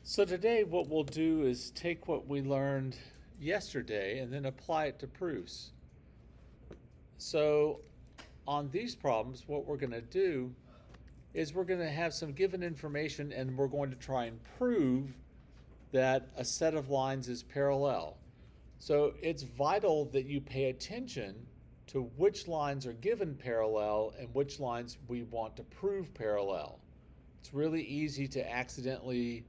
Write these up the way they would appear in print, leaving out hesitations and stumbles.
So today what we'll do is take what we learned yesterday and then apply it to proofs. So on these problems, what we're going to do is we're going to have some given information and we're going to try and prove that a set of lines is parallel. So it's vital that you pay attention to which lines are given parallel and which lines we want to prove parallel. It's really easy to accidentally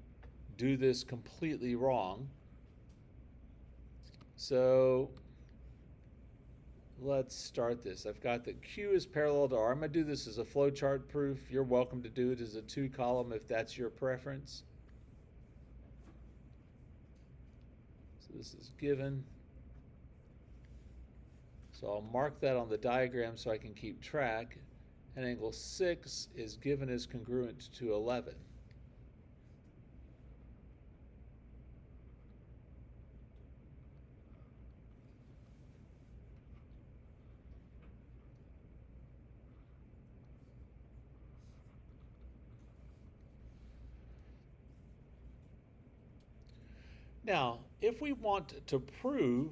do this completely wrong. So let's start this. I've got that Q is parallel to R. I'm going to do this as a flowchart proof. You're welcome to do it as a 2-column if that's your preference. So this is given. So I'll mark that on the diagram so I can keep track. And angle 6 is given as congruent to 11. Now, if we want to prove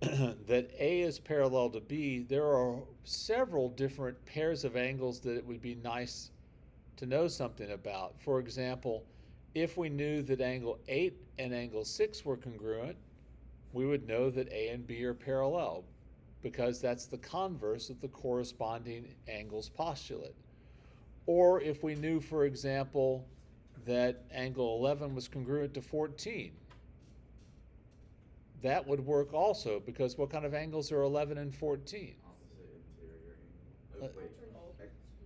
that A is parallel to B, there are several different pairs of angles that it would be nice to know something about. For example, if we knew that angle 8 and angle 6 were congruent, we would know that A and B are parallel because that's the converse of the corresponding angles postulate. Or if we knew, for example, that angle 11 was congruent to 14, that would work also, because what kind of angles are 11 and 14? Opposite interior angle.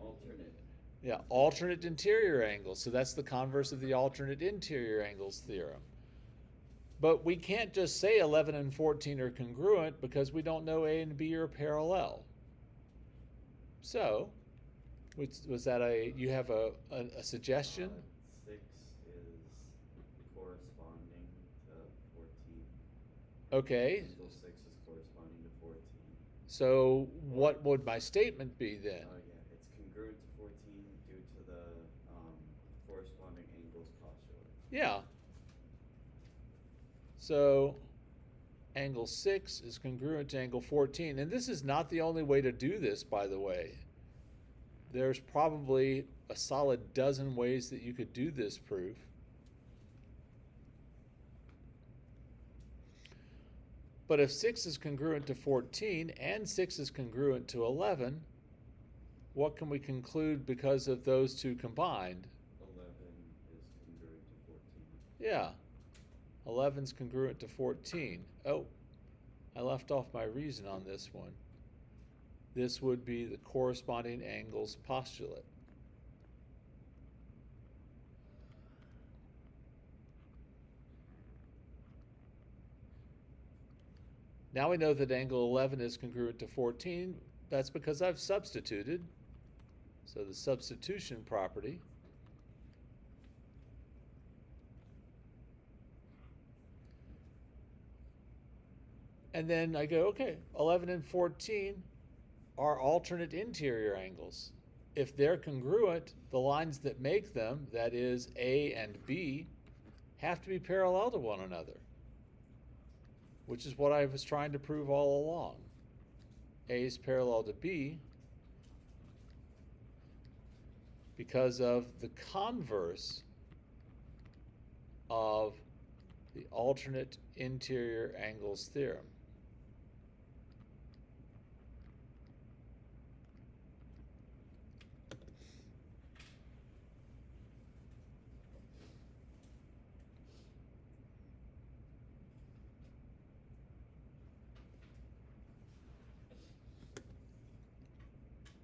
Alternate. Yeah, alternate interior angles. So that's the converse of the alternate interior angles theorem. But we can't just say 11 and 14 are congruent because we don't know A and B are parallel. So, was that you have a suggestion? 6 is corresponding to 14. Okay. Angle 6 is corresponding to 14. So what would my statement be then? Yeah, it's congruent to 14 due to the corresponding angles postulate. Yeah. So angle 6 is congruent to angle 14. And this is not the only way to do this, by the way. There's probably a solid dozen ways that you could do this proof. But if 6 is congruent to 14 and 6 is congruent to 11, what can we conclude because of those two combined? 11 is congruent to 14. Yeah, 11 is congruent to 14. Oh, I left off my reason on this one. This would be the corresponding angles postulate. Now we know that angle 11 is congruent to 14. That's because I've substituted. So the substitution property and then I go, okay, 11 and 14 are alternate interior angles. If they're congruent, the lines that make them, that is A and B, have to be parallel to one another, which is what I was trying to prove all along. A is parallel to B because of the converse of the alternate interior angles theorem.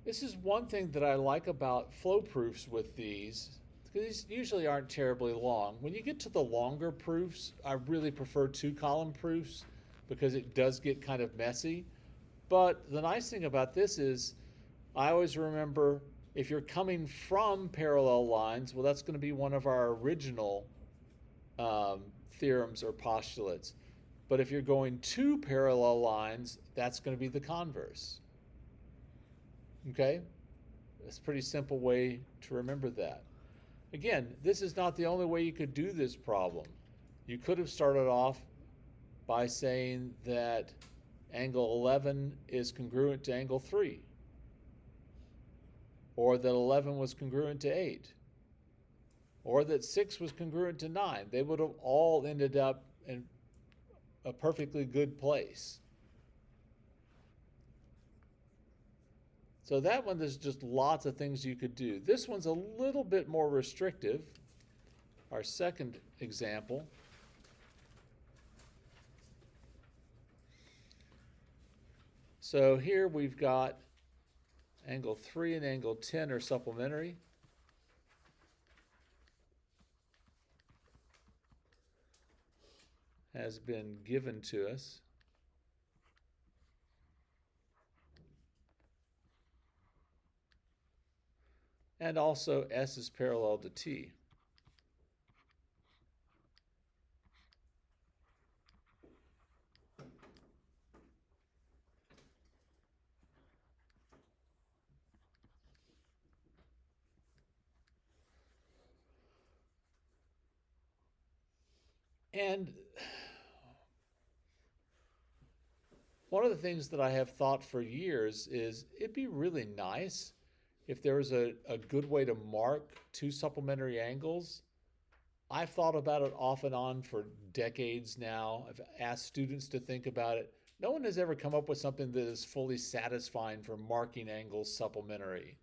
This is one thing that I like about flow proofs with these, because these usually aren't terribly long. When you get to the longer proofs, I really prefer 2-column proofs because it does get kind of messy. But the nice thing about this is I always remember if you're coming from parallel lines, well, that's going to be one of our original theorems or postulates. But if you're going to parallel lines, that's going to be the converse. Okay? It's a pretty simple way to remember that. Again, this is not the only way you could do this problem. You could have started off by saying that angle 11 is congruent to angle 3, or that 11 was congruent to 8, or that 6 was congruent to 9. They would have all ended up in a perfectly good place. So that one, there's just lots of things you could do. This one's a little bit more restrictive. Our second example. So here we've got angle 3 and angle 10 are supplementary. Has been given to us. And also S is parallel to T. And one of the things that I have thought for years is it'd be really nice if there was a good way to mark two supplementary angles. I've thought about it off and on for decades now. I've asked students to think about it. No one has ever come up with something that is fully satisfying for marking angles supplementary.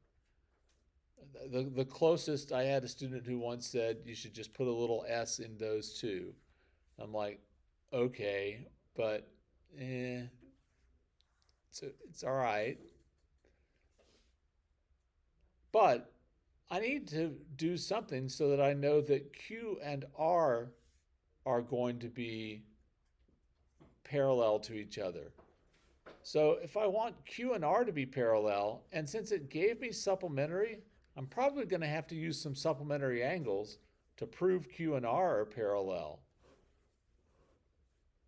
The closest, I had a student who once said you should just put a little S in those two. I'm like, okay, but it's all right. But I need to do something so that I know that Q and R are going to be parallel to each other. So if I want Q and R to be parallel, and since it gave me supplementary, I'm probably going to have to use some supplementary angles to prove Q and R are parallel.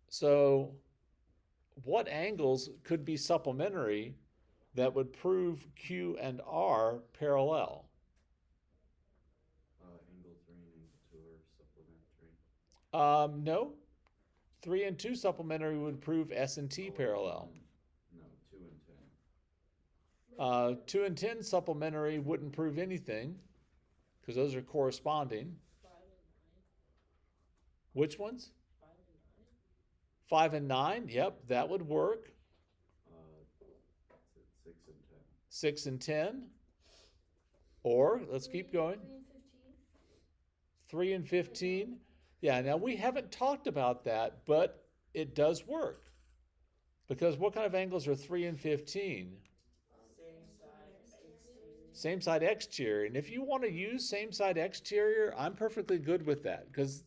So what angles could be supplementary that would prove Q and R parallel? Angle 3 and angle 2 are supplementary. No. 3 and 2 supplementary would prove S and T parallel. No, 2 and 10. 2 and 10 supplementary wouldn't prove anything because those are corresponding. 5 and 9. Which ones? 5 and 9. 5 and 9, yep, that would work. 6 and 10. 6 and 10. Or, let's keep going. 3 and 15. 3 and 15. Yeah, now we haven't talked about that, but it does work. Because what kind of angles are 3 and 15? Same side exterior. And if you want to use same side exterior, I'm perfectly good with that because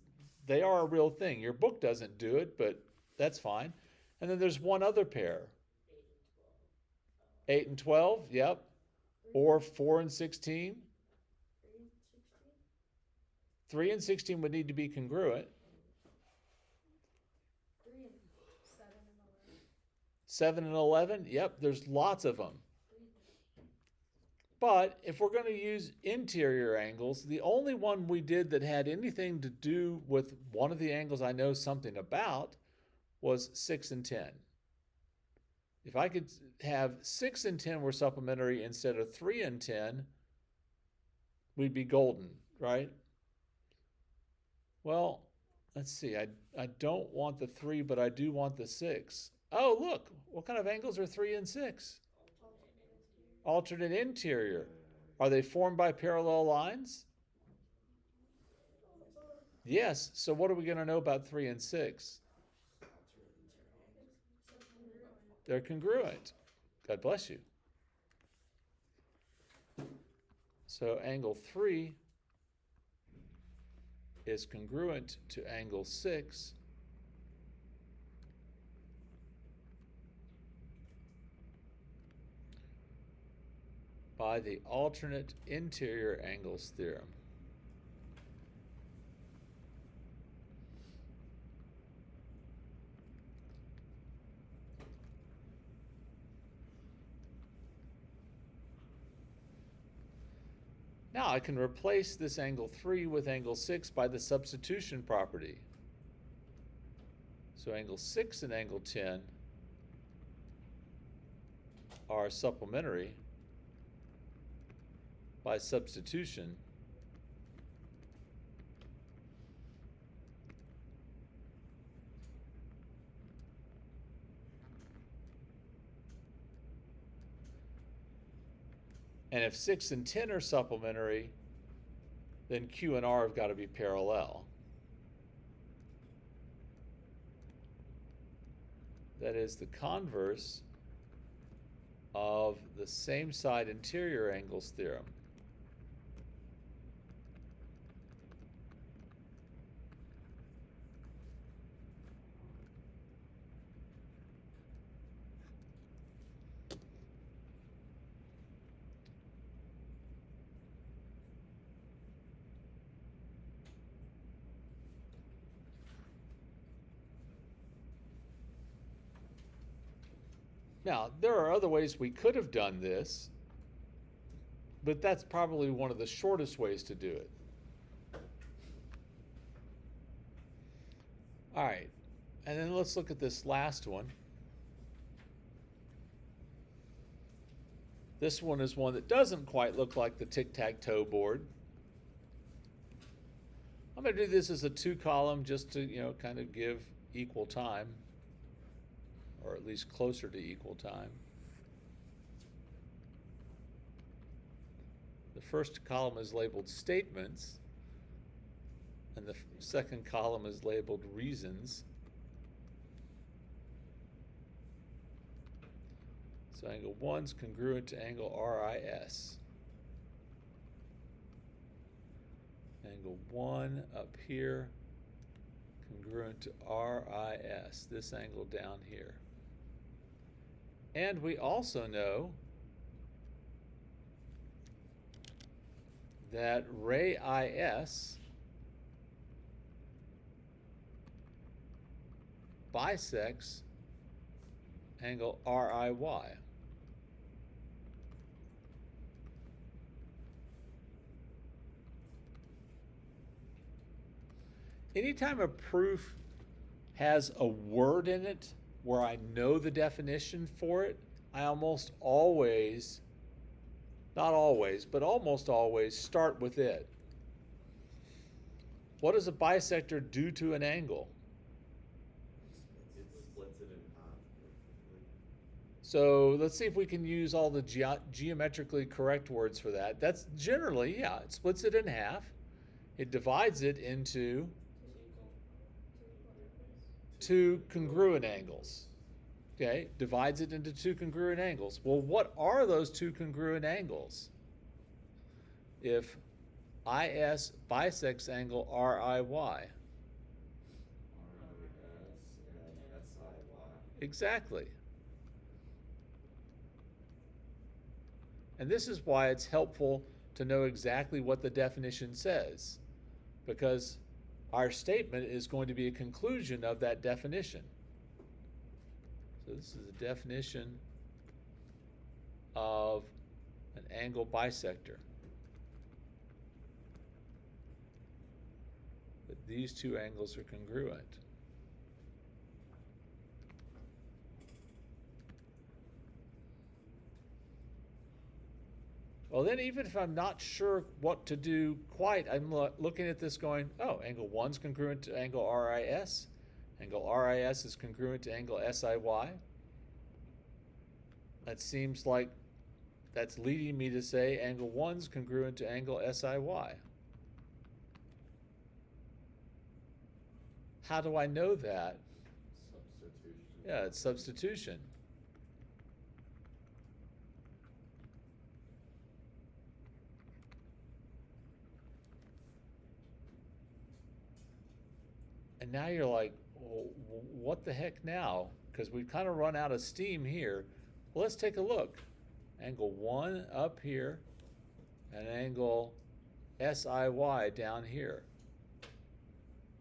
they are a real thing. Your book doesn't do it, but that's fine. And then there's one other pair. 8 and 12, yep. Or 4 and 16. 3 and 16 would need to be congruent. 3 and 7 and 11. 7 and 11, yep, there's lots of them. But if we're going to use interior angles, the only one we did that had anything to do with one of the angles I know something about was 6 and 10. If I could have 6 and 10 were supplementary instead of 3 and 10, we'd be golden, right? Well, let's see. I don't want the 3, but I do want the 6. Oh, look. What kind of angles are 3 and 6? Alternate interior. Are they formed by parallel lines? Yes. So what are we going to know about 3 and 6? They're congruent. God bless you. So angle 3 is congruent to angle 6. By the alternate interior angles theorem. Now I can replace this angle 3 with angle 6 by the substitution property. So angle 6 and angle 10 are supplementary by substitution. And if 6 and 10 are supplementary, then Q and R have got to be parallel. That is the converse of the same side interior angles theorem. Now, there are other ways we could have done this, but that's probably one of the shortest ways to do it. All right, and then let's look at this last one. This one is one that doesn't quite look like the tic-tac-toe board. I'm going to do this as a 2-column just to, kind of give equal time, or at least closer to equal time. The first column is labeled statements, and the second column is labeled reasons. So angle 1 is congruent to angle RIS. Angle 1 up here, congruent to RIS, this angle down here. And we also know that ray IS bisects angle RIY. Anytime a proof has a word in it where I know the definition for it, I almost always, not always, but almost always start with it. What does a bisector do to an angle? It splits it in half perfectly. So let's see if we can use all the geometrically correct words for that. That's generally, yeah, it splits it in half. It divides it into two congruent angles. Okay, divides it into two congruent angles. Well, what are those two congruent angles? If IS bisects angle RIY. RIS and SIY. Exactly. And this is why it's helpful to know exactly what the definition says, because our statement is going to be a conclusion of that definition. So this is a definition of an angle bisector. That these two angles are congruent. Well, then even if I'm not sure what to do quite, I'm looking at this going, oh, angle 1's congruent to angle RIS. Angle RIS is congruent to angle SIY. That seems like that's leading me to say angle 1's congruent to angle SIY. How do I know that? Substitution. Yeah, it's substitution. And now you're like, well, what the heck now? Because we've kind of run out of steam here. Well, let's take a look. Angle 1 up here and angle SIY down here.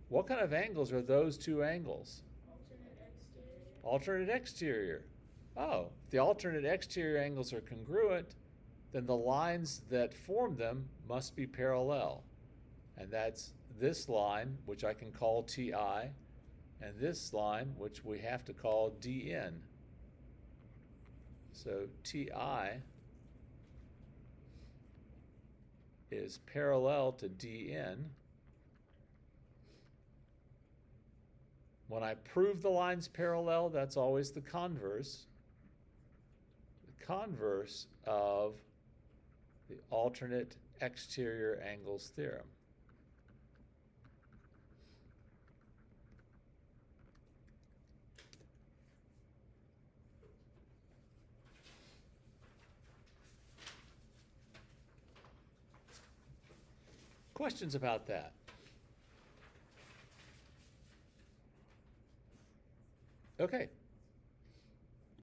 What kind of angles are those two angles? Alternate exterior. Alternate exterior. Oh, if the alternate exterior angles are congruent, then the lines that form them must be parallel. And that's this line, which I can call TI, and this line, which we have to call DN. So TI is parallel to DN. When I prove the line's parallel, that's always the converse. The converse of the alternate exterior angles theorem. Questions about that? Okay.